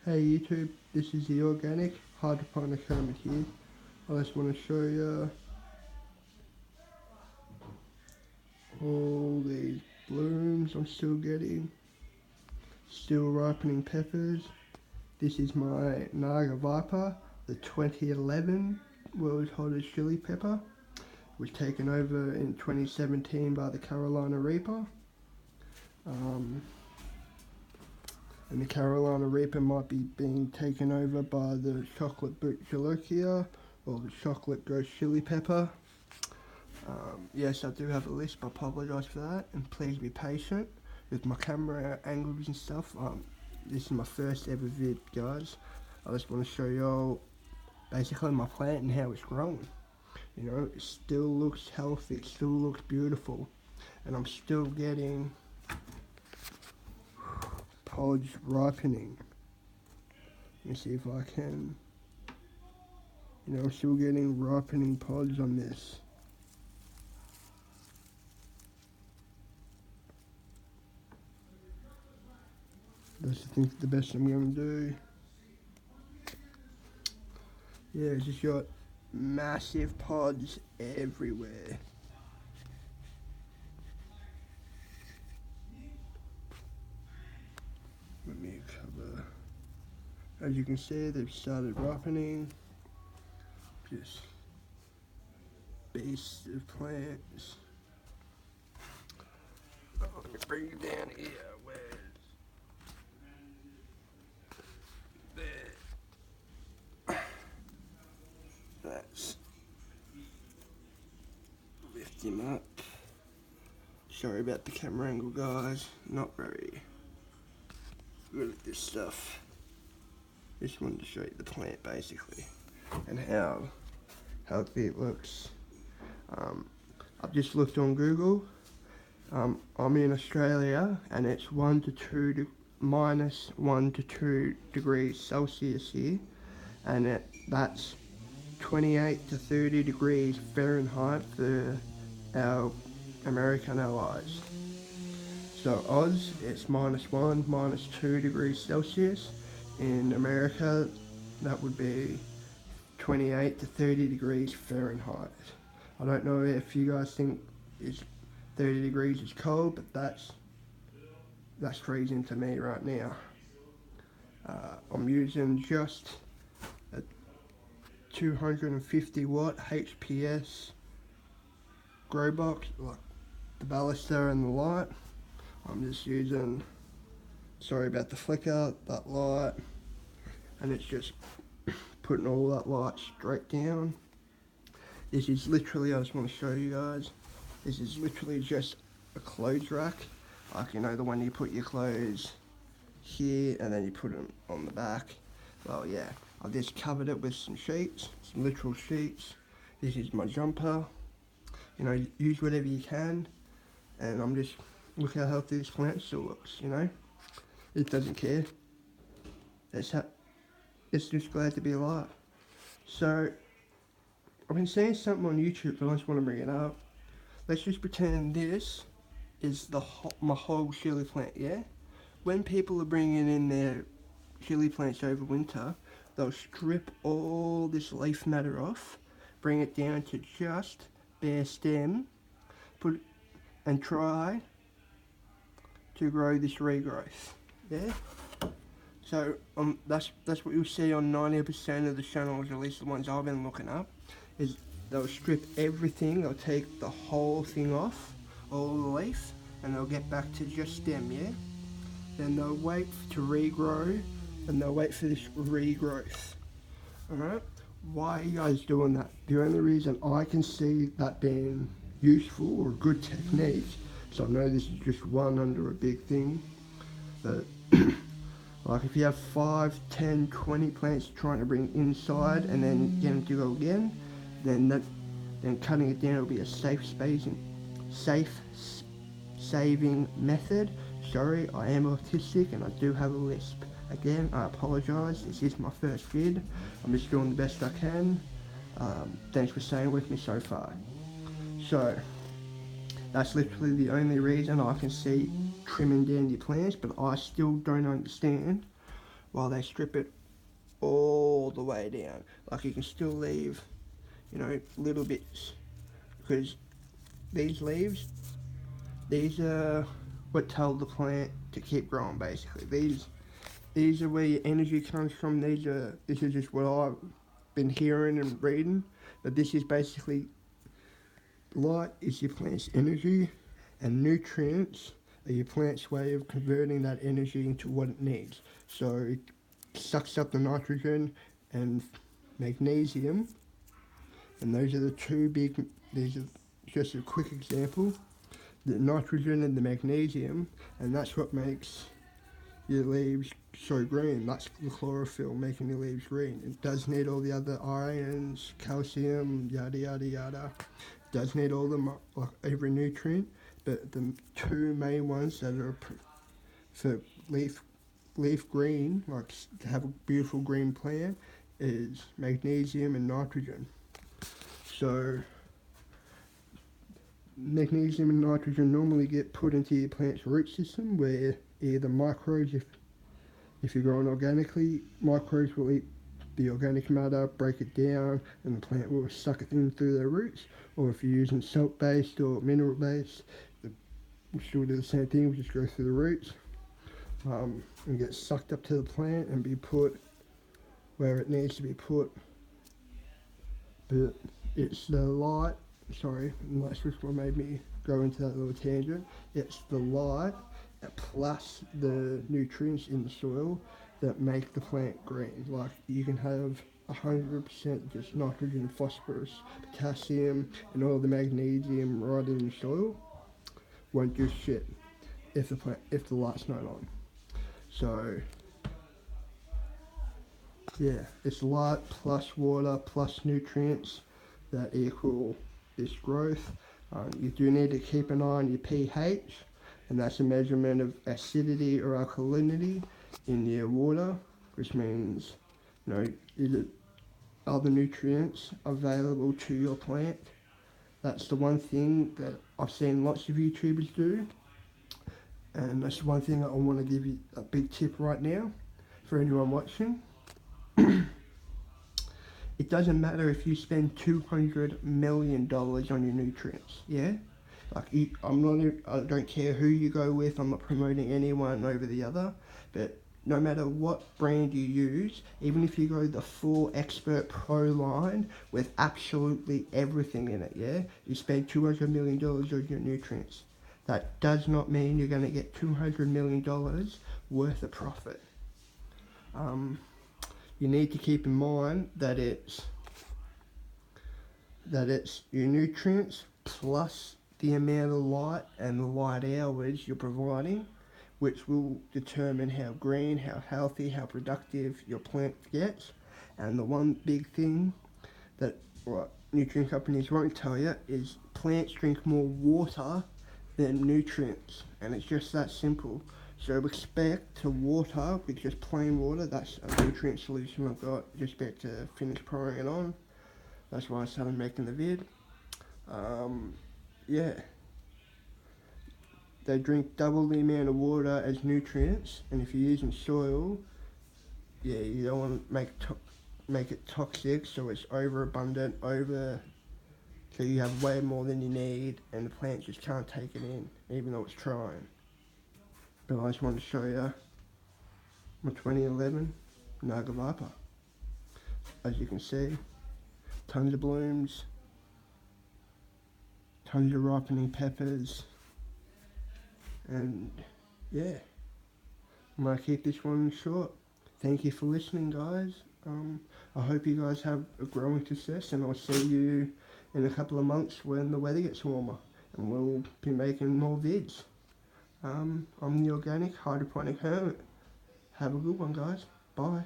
Hey YouTube, this is the organic hydroponic hermit here. I just want to show you all these blooms I'm still getting, still ripening peppers. This is my Naga Viper, the 2011 world's hottest chili pepper. It was taken over in 2017 by the Carolina Reaper. And the Carolina Reaper might be being taken over by the chocolate boot jalokia or the chocolate ghost chili pepper. Yes, I do have a lisp. I apologise for that, and please be patient with my camera angles and stuff. This is my first ever vid, guys. I just want to show y'all basically my plant and how it's growing. You know, it still looks healthy, it still looks beautiful, and I'm still getting pods ripening. Let me see if I can, I'm still getting ripening pods on this. That's the best I'm going to do. Yeah, it's just got massive pods everywhere. Let me cover. As you can see, they've started ripening. Just beasts of plants. Oh, let me bring you down here. That's lift him up. Sorry about the camera angle, guys. Not very good at this stuff. Just wanted to show you the plant basically and how healthy it looks. I've just looked on Google. I'm in Australia and it's minus 1 to 2 degrees Celsius here, and that's 28 to 30 degrees Fahrenheit for our American allies. So Oz, it's minus 1, minus 2 degrees Celsius. In America, that would be 28 to 30 degrees Fahrenheit. I don't know if you guys think 30 degrees is cold, but that's freezing to me right now. I'm using just a 250 watt HPS grow box, like the baluster and the light. I'm just using, sorry about the flicker, that light, and it's just putting all that light straight down. This is literally, I just want to show you guys, this is literally just a clothes rack, like, the one you put your clothes here and then you put them on the back. Well, yeah, I've just covered it with some sheets, some literal sheets. This is my jumper. Use whatever you can, and I'm just, look how healthy this plant still looks, It doesn't care. It's just glad to be alive. So, I've been seeing something on YouTube, but I just want to bring it up. Let's just pretend this is my whole chili plant, yeah? When people are bringing in their chili plants over winter, they'll strip all this leaf matter off, bring it down to just bare stem, and try to grow this regrowth, yeah? So that's what you'll see on 90% of the channels, at least the ones I've been looking up, is they'll strip everything, they'll take the whole thing off, all the leaf, and they'll get back to just stem, yeah? Then they'll wait to regrow, and they'll wait for this regrowth, alright? Why are you guys doing that? The only reason I can see that being useful or a good technique, so I know this is just one under a big thing, that like if you have 5, 10, 20 plants trying to bring inside and then get them to go again, then cutting it down will be a safe saving method. Sorry, I am autistic and I do have a lisp. Again, I apologise, this is my first vid. I'm just doing the best I can. Thanks for staying with me so far. So, that's literally the only reason I can see trimming down your plants, but I still don't understand while they strip it all the way down. Like you can still leave, you know, little bits, because these leaves, these are what tell the plant to keep growing basically. These are where your energy comes from. This is just what I've been hearing and reading. But this is basically, light is your plant's energy, and nutrients are your plant's way of converting that energy into what it needs. So it sucks up the nitrogen and magnesium, and those are the two big, these are just a quick example, the nitrogen and the magnesium, and that's what makes your leaves so green. That's the chlorophyll making your leaves green. It does need all the other ions, calcium, yada yada yada. It does need all the, like every nutrient, but the two main ones that are for leaf green, like to have a beautiful green plant, is magnesium and nitrogen. So magnesium and nitrogen normally get put into your plant's root system, where either microbes, if you're growing organically, microbes will eat the organic matter, break it down, and the plant will suck it in through their roots. Or if you're using salt-based or mineral-based, we'll still do the same thing, we'll just go through the roots and get sucked up to the plant and be put where it needs to be put. But it's the light, sorry, and that's just what made me go into that little tangent. It's the light plus the nutrients in the soil that make the plant green. Like you can have 100% just nitrogen, phosphorus, potassium, and all the magnesium right in the soil. Won't do shit if the light's not on. So yeah, it's light plus water plus nutrients that equal this growth. You do need to keep an eye on your pH, and that's a measurement of acidity or alkalinity in your water, which means, you know, is it other nutrients available to your plant. That's the one thing that I've seen lots of YouTubers do, and that's one thing I want to give you a big tip right now for anyone watching. It doesn't matter if you spend $200 million on your nutrients, yeah? Like, I don't care who you go with, I'm not promoting anyone over the other, but no matter what brand you use, even if you go the full Expert Pro line with absolutely everything in it, yeah? You spend $200 million on your nutrients. That does not mean you're going to get $200 million worth of profit. You need to keep in mind that it's your nutrients plus the amount of light and the light hours you're providing, which will determine how green, how healthy, how productive your plant gets. And the one big thing that nutrient companies won't tell you is plants drink more water than nutrients, and it's just that simple. So expect to water with just plain water. That's a nutrient solution I've got. Just about to finish pouring it on. That's why I started making the vid. Yeah. They drink double the amount of water as nutrients, and if you're using soil, yeah, you don't want to make it toxic, so it's overabundant, so you have way more than you need, and the plant just can't take it in, even though it's trying. But I just wanted to show you my 2011 Naga Viper. As you can see, tons of blooms, tons of ripening peppers, and yeah, I'm going to keep this one short. Thank you for listening, guys. I hope you guys have a growing success, and I'll see you in a couple of months when the weather gets warmer, and we'll be making more vids. I'm the organic hydroponic hermit. Have a good one, guys. Bye.